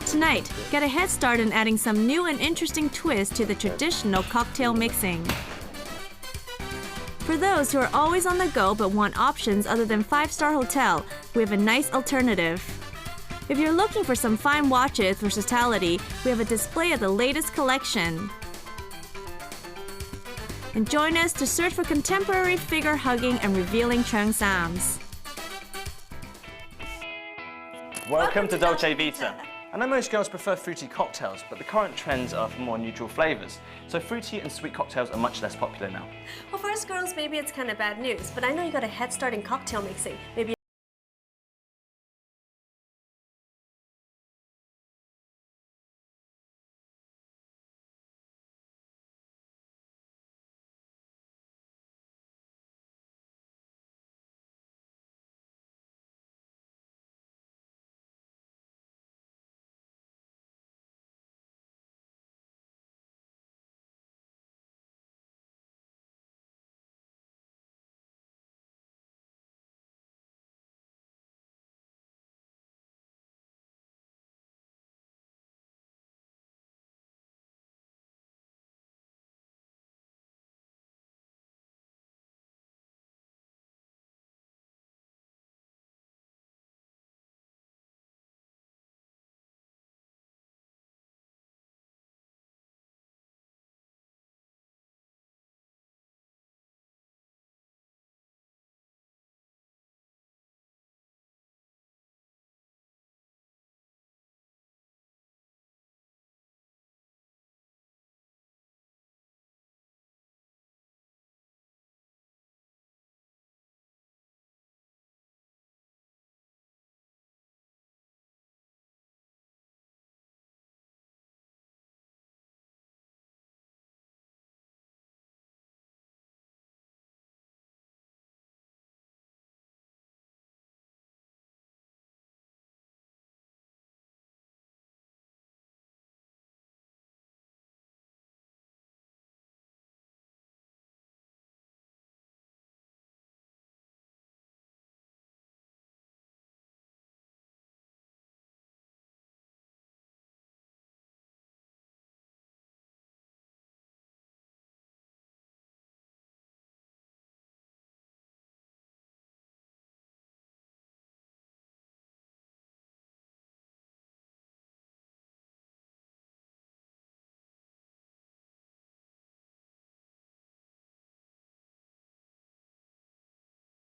Tonight, get a head start in adding some new and interesting twists to the traditional cocktail mixing. For those who are always on the go but want options other than five-star hotel, we have a nice alternative. If you're looking for some fine watches versatility, we have a display of the latest collection. And join us to search for contemporary figure-hugging and revealing cheongsams. Welcome to Dolce Vita. I know most girls prefer fruity cocktails, but the current trends are for more neutral flavours. So fruity and sweet cocktails are much less popular now. Well, for us girls, maybe it's kind of bad news, but I know you got a head start in cocktail mixing. Maybe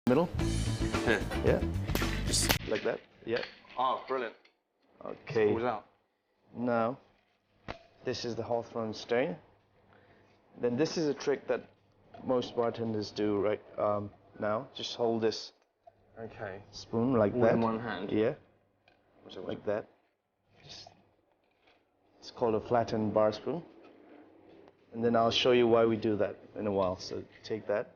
Middle? Here. Yeah. Just like that? Yeah. Oh, brilliant. Okay. Pulls out. Now, this is the Hawthorne strain. Then this is a trick that most bartenders do right now. Just hold this Okay. spoon like All that. in one hand? Yeah. Like that. It's called a flattened bar spoon. And then I'll show you why we do that in a while. So take that.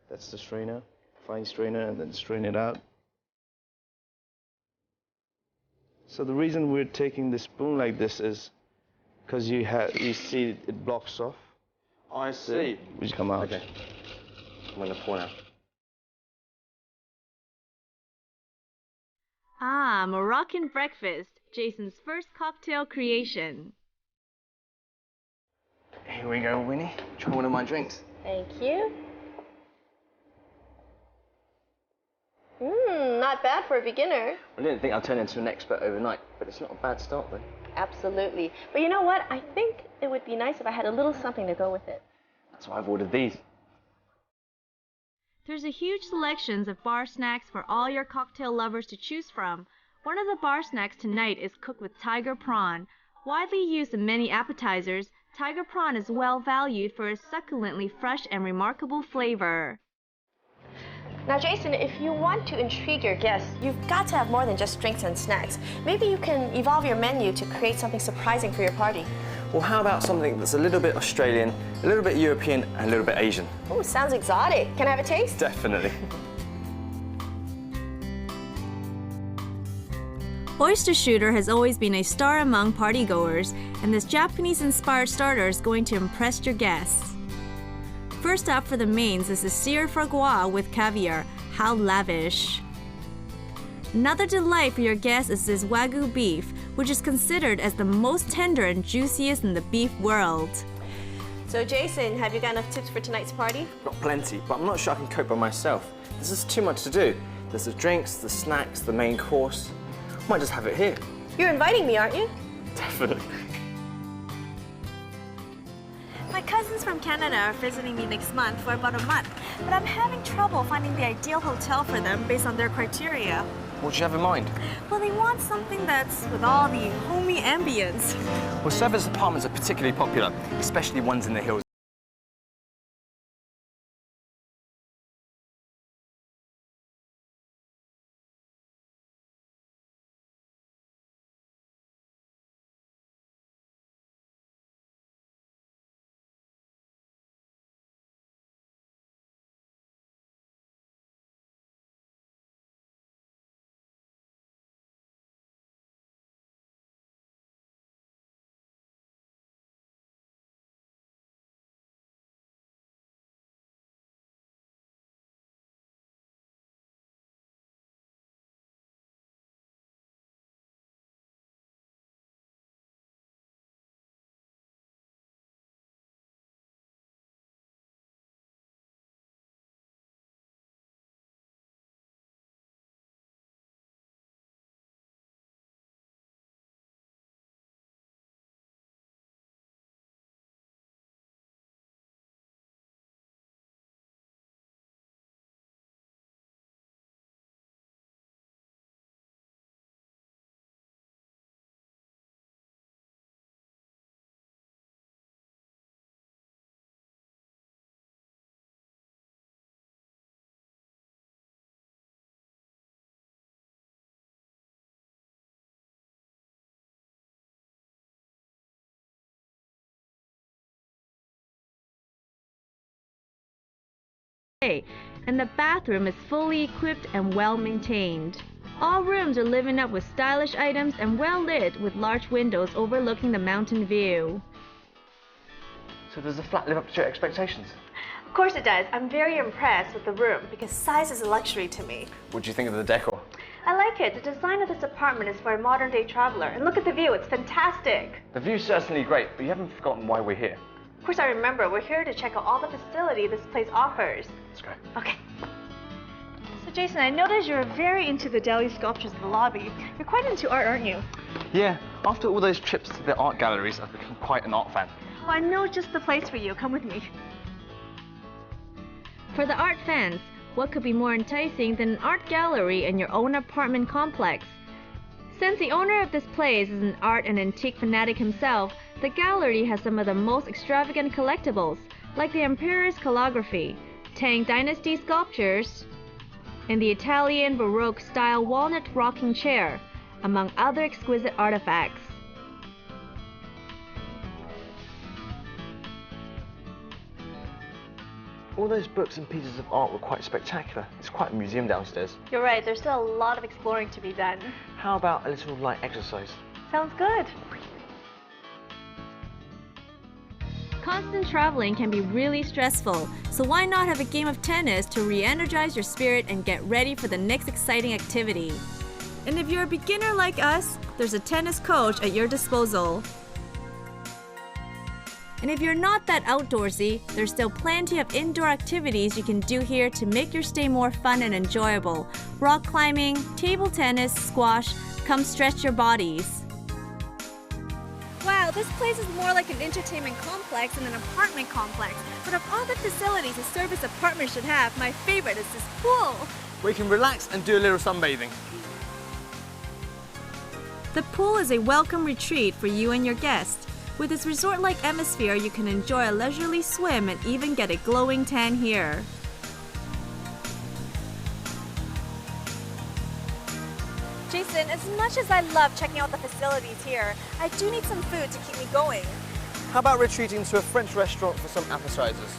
That's the strainer, fine strainer, and then strain it out. So the reason we're taking the spoon like this is because you see it blocks off. I see. Which come out. Okay. I'm going to pour now. Ah, Moroccan breakfast, Jason's first cocktail creation. Here we go, Winnie. Try one of my drinks. Thank you. Not bad for a beginner. I didn't think I'd turn into an expert overnight, but it's not a bad start, though. Absolutely. But you know what? I think it would be nice if I had a little something to go with it. That's why I've ordered these. There's a huge selection of bar snacks for all your cocktail lovers to choose from. One of the bar snacks tonight is cooked with tiger prawn. Widely used in many appetizers, tiger prawn is well valued for its succulently fresh and remarkable flavor. Now, Jason, if you want to intrigue your guests, you've got to have more than just drinks and snacks. Maybe you can evolve your menu to create something surprising for your party. Or how about something that's a little bit Australian, a little bit European, and a little bit Asian? Oh, sounds exotic. Can I have a taste? Definitely. Oyster Shooter has always been a star among partygoers, and this Japanese-inspired starter is going to impress your guests. First up for the mains is the seared foie gras with caviar. How lavish! Another delight for your guests is this Wagyu beef, which is considered as the most tender and juiciest in the beef world. So, Jason, have you got enough tips for tonight's party? Got plenty, but I'm not sure I can cope by myself. This is too much to do. There's the drinks, the snacks, the main course. Might just have it here. You're inviting me, aren't you? Definitely. My cousins from Canada are visiting me next month for about a month, but I'm having trouble finding the ideal hotel for them based on their criteria. What do you have in mind? Well, they want something that's with all the homey ambience. Well, service apartments are particularly popular, especially ones in the hills. And the bathroom is fully equipped and well maintained. All rooms are living up with stylish items and well lit with large windows overlooking the mountain view. So does the flat live up to your expectations? Of course it does. I'm very impressed with the room because size is a luxury to me. What do you think of the decor? I like it. The design of this apartment is for a modern-day traveler. And look at the view. It's fantastic. The view's certainly great, but you haven't forgotten why we're here. Of course, I remember. We're here to check out all the facility this place offers. Let's go. Okay. So Jason, I noticed you're very into the deli sculptures in the lobby. You're quite into art, aren't you? Yeah, after all those trips to the art galleries, I've become quite an art fan. Well, I know just the place for you. Come with me. For the art fans, what could be more enticing than an art gallery in your own apartment complex? Since the owner of this place is an art and antique fanatic himself, the gallery has some of the most extravagant collectibles, like the Emperor's calligraphy, Tang Dynasty sculptures, and the Italian Baroque-style walnut rocking chair, among other exquisite artifacts. All those books and pieces of art were quite spectacular. It's quite a museum downstairs. You're right. There's still a lot of exploring to be done. How about a little light exercise? Sounds good. Constant traveling can be really stressful, so why not have a game of tennis to re-energize your spirit and get ready for the next exciting activity? And if you're a beginner like us, there's a tennis coach at your disposal. And if you're not that outdoorsy, there's still plenty of indoor activities you can do here to make your stay more fun and enjoyable. Rock climbing, table tennis, squash, come stretch your bodies. Wow, this place is more like an entertainment complex than an apartment complex. But of all the facilities a service apartment should have, my favorite is this pool. We can relax and do a little sunbathing. The pool is a welcome retreat for you and your guests. With its resort-like atmosphere, you can enjoy a leisurely swim and even get a glowing tan here. Jason, as much as I love checking out the facilities here, I do need some food to keep me going. How about retreating to a French restaurant for some appetizers?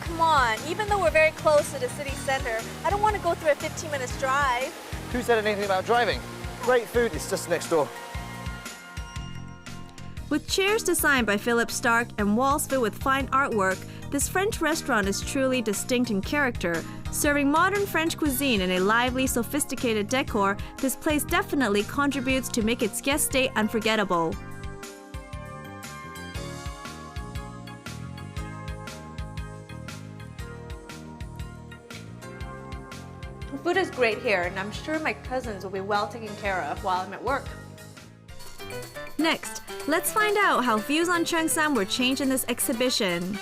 Come on, even though we're very close to the city center, I don't want to go through a 15-minute drive. Who said anything about driving? Great food is just next door. With chairs designed by Philip Stark and walls filled with fine artwork, this French restaurant is truly distinct in character. Serving modern French cuisine in a lively, sophisticated decor, this place definitely contributes to make its guest stay unforgettable. The food is great here, and I'm sure my cousins will be well taken care of while I'm at work. Next, let's find out how views on Cheongsam were changed in this exhibition.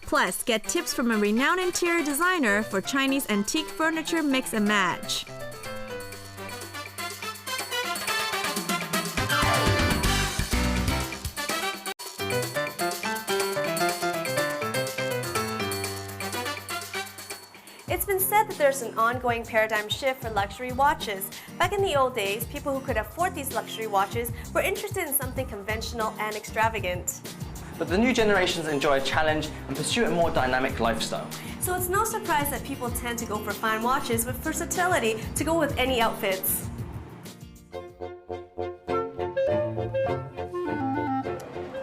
Plus, get tips from a renowned interior designer for Chinese antique furniture mix and match. It's been said that there's an ongoing paradigm shift for luxury watches. Back in the old days, people who could afford these luxury watches were interested in something conventional and extravagant. But the new generations enjoy a challenge and pursue a more dynamic lifestyle. So it's no surprise that people tend to go for fine watches with versatility to go with any outfits.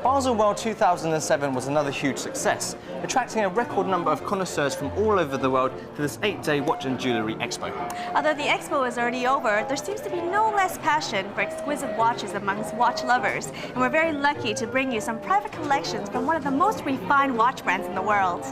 Basel World 2007 was another huge success, attracting a record number of connoisseurs from all over the world to this 8-day watch and jewellery expo. Although the expo is already over, there seems to be no less passion for exquisite watches amongst watch lovers, and we're very lucky to bring you some private collections from one of the most refined watch brands in the world.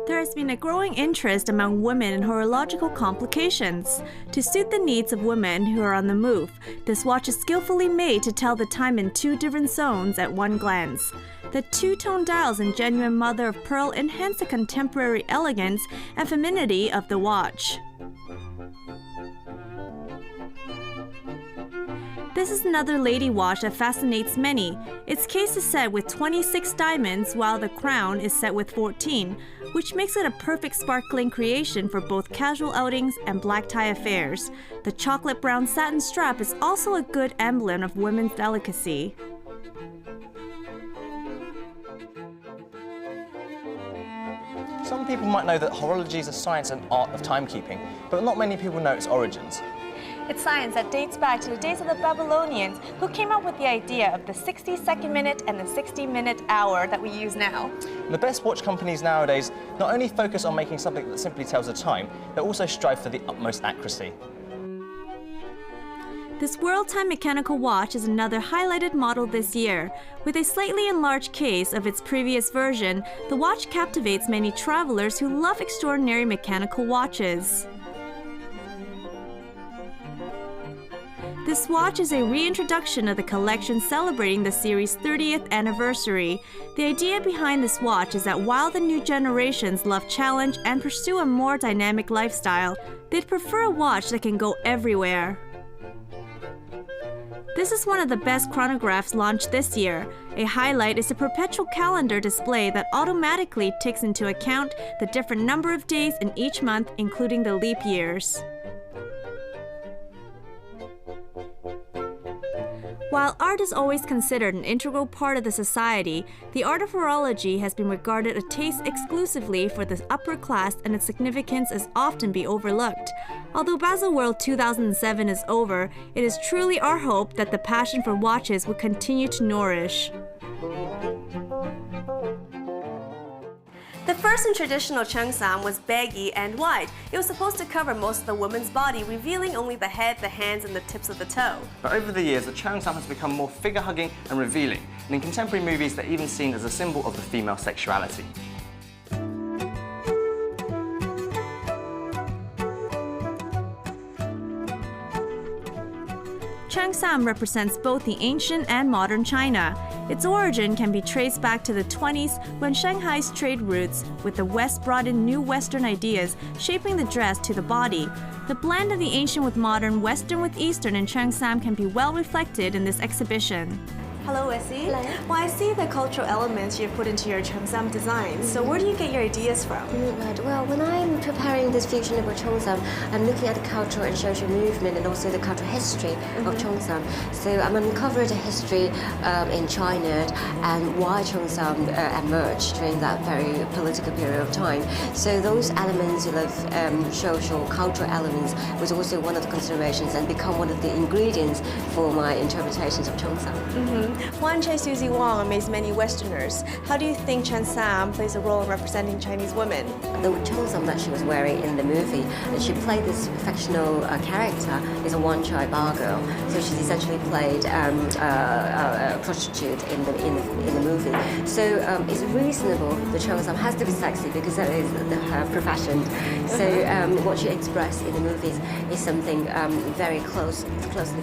There has been a growing interest among women in horological complications. To suit the needs of women who are on the move, this watch is skillfully made to tell the time in 2 different zones at one glance. The 2-tone dials and genuine mother of pearl enhance the contemporary elegance and femininity of the watch. This is another lady watch that fascinates many. Its case is set with 26 diamonds while the crown is set with 14, which makes it a perfect sparkling creation for both casual outings and black tie affairs. The chocolate brown satin strap is also a good emblem of women's delicacy. Some people might know that horology is a science and art of timekeeping, but not many people know its origins. It's science that dates back to the days of the Babylonians, who came up with the idea of the 60-second minute and the 60-minute hour that we use now. And the best watch companies nowadays not only focus on making something that simply tells the time, they also strive for the utmost accuracy. This World Time mechanical watch is another highlighted model this year. With a slightly enlarged case of its previous version, the watch captivates many travelers who love extraordinary mechanical watches. This watch is a reintroduction of the collection celebrating the series' 30th anniversary. The idea behind this watch is that while the new generations love challenge and pursue a more dynamic lifestyle, they'd prefer a watch that can go everywhere. This is one of the best chronographs launched this year. A highlight is a perpetual calendar display that automatically takes into account the different number of days in each month, including the leap years. While art is always considered an integral part of the society, the art of horology has been regarded a taste exclusively for the upper class, and its significance is often be overlooked. Although Basel World 2007 is over, it is truly our hope that the passion for watches will continue to nourish. The first and traditional cheongsam was baggy and wide. It was supposed to cover most of the woman's body, revealing only the head, the hands, and the tips of the toe. But over the years, the cheongsam has become more figure-hugging and revealing, and in contemporary movies, they're even seen as a symbol of the female sexuality. Cheongsam represents both the ancient and modern China. Its origin can be traced back to the 20s when Shanghai's trade routes with the West brought in new Western ideas, shaping the dress to the body. The blend of the ancient with modern, Western with Eastern in Cheongsam can be well reflected in this exhibition. Hello, Essie. Hello. Well, I see the cultural elements you've put into your cheongsam designs. So where do you get your ideas from? Right. Well, when I'm preparing this fusion of cheongsam, I'm looking at the cultural and social movement and also the cultural history of cheongsam. So I'm uncovering the history in China and why cheongsam emerged during that very political period of time. So those elements of social, cultural elements was also one of the considerations and become one of the ingredients for my interpretations of cheongsam. Wan Che Susie Wong amazed many Westerners. How do you think cheongsam plays a role in representing Chinese women? The cheongsam that she was wearing in the movie, and she played this fictional character, is a one-child bar girl. So she's essentially played a prostitute in the movie. So it's reasonable the cheongsam has to be sexy because that is her profession. So what she expressed in the movies is something very closely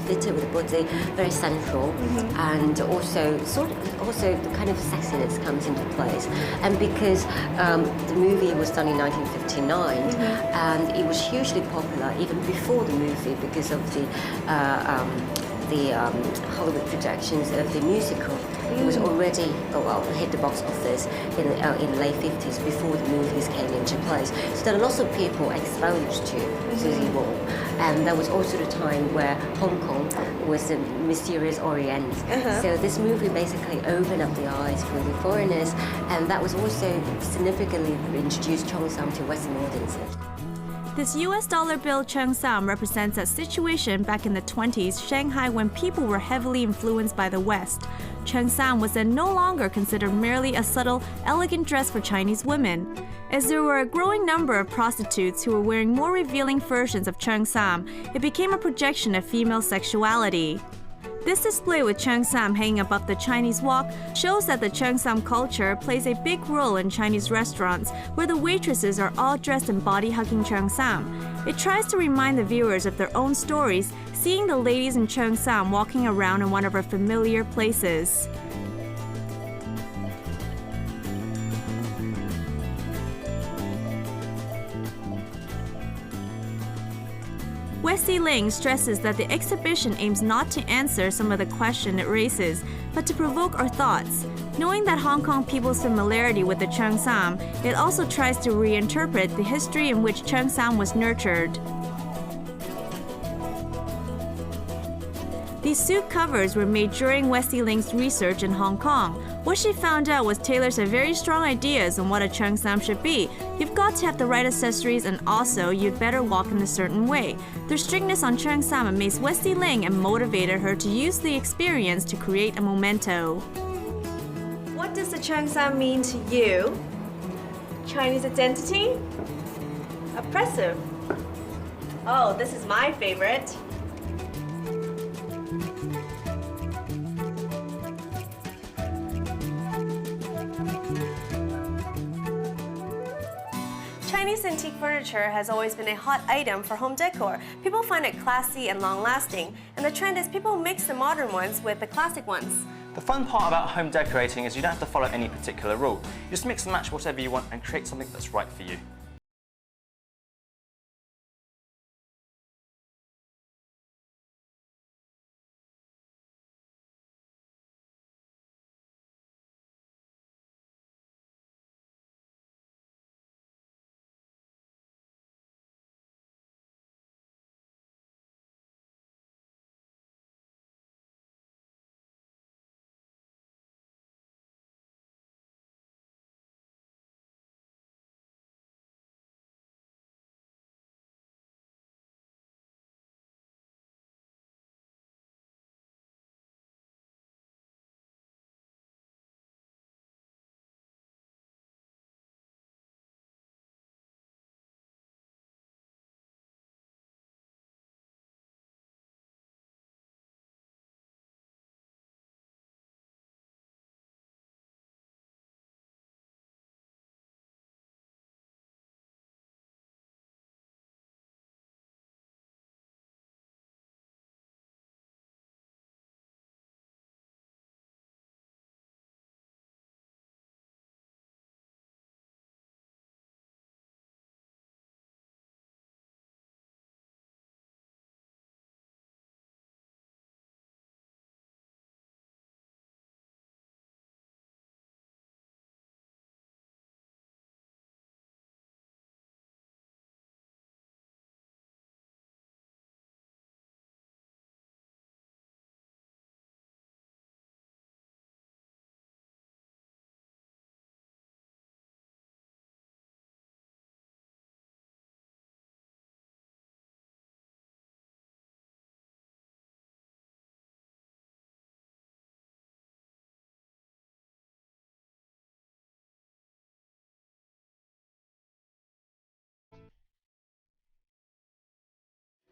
fitted with the body, very sensual, and also the kind of sexiness comes into place. And because the movie was done in 1959 and it was hugely popular even before the movie because of the Hollywood projections of the musical. It was already hit the box office in the late 50s before the movies came into place. So there are lots of people exposed to Susie Wong. And that was also the time where Hong Kong was a mysterious Orient. So this movie basically opened up the eyes for the foreigners, and that was also significantly introduced cheongsam to Western audiences. This US dollar bill cheongsam represents a situation back in the 20s Shanghai when people were heavily influenced by the West. Cheongsam was then no longer considered merely a subtle, elegant dress for Chinese women. As there were a growing number of prostitutes who were wearing more revealing versions of cheongsam, it became a projection of female sexuality. This display with cheongsam hanging above the Chinese Walk shows that the cheongsam culture plays a big role in Chinese restaurants where the waitresses are all dressed in body-hugging cheongsam. It tries to remind the viewers of their own stories, seeing the ladies in cheongsam walking around in one of our familiar places. Wesley Ling stresses that the exhibition aims not to answer some of the questions it raises, but to provoke our thoughts. Knowing that Hong Kong people's familiarity with the cheongsam, it also tries to reinterpret the history in which cheongsam was nurtured. These suit covers were made during Wesley Ling's research in Hong Kong. What she found out was tailors have very strong ideas on what a cheongsam should be. You've got to have the right accessories, and also you'd better walk in a certain way. Their strictness on cheongsam amazed Wesley Ling and motivated her to use the experience to create a memento. What does the cheongsam mean to you? Chinese identity? Oppressive. Oh, this is my favorite. Chinese antique furniture has always been a hot item for home decor. People find it classy and long-lasting, and the trend is people mix the modern ones with the classic ones. The fun part about home decorating is you don't have to follow any particular rule. You just mix and match whatever you want and create something that's right for you.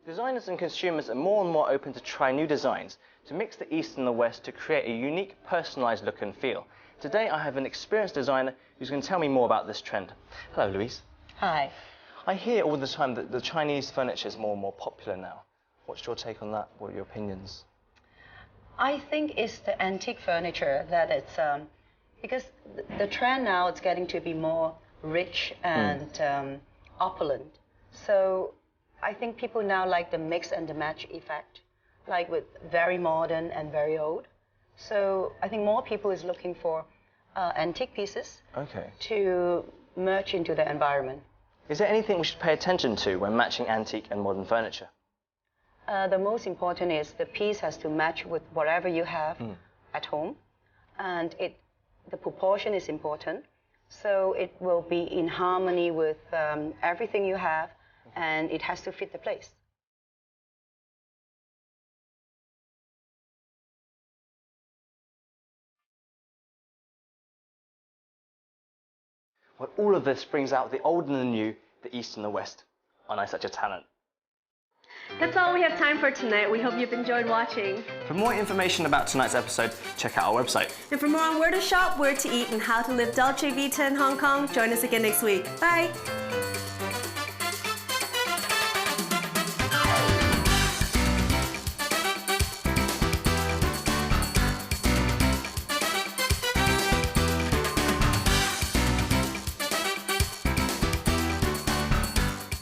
Designers and consumers are more and more open to try new designs, to mix the East and the West to create a unique, personalised look and feel. Today I have an experienced designer who's going to tell me more about this trend. Hello, Louise. Hi. I hear all the time that the Chinese furniture is more and more popular now. What's your take on that? What are your opinions? I think it's the antique furniture that it's because the trend now is getting to be more rich and opulent. So I think people now like the mix and the match effect, like with very modern and very old. So I think more people is looking for antique pieces to merge into the environment. Is there anything we should pay attention to when matching antique and modern furniture? The most important is the piece has to match with whatever you have at home, and the proportion is important. So it will be in harmony with everything you have, and it has to fit the place. Well, all of this brings out the old and the new, the East and the West. Aren't I such a talent? That's all we have time for tonight. We hope you've enjoyed watching. For more information about tonight's episode, check out our website. And for more on where to shop, where to eat, and how to live Dolce Vita in Hong Kong, join us again next week. Bye!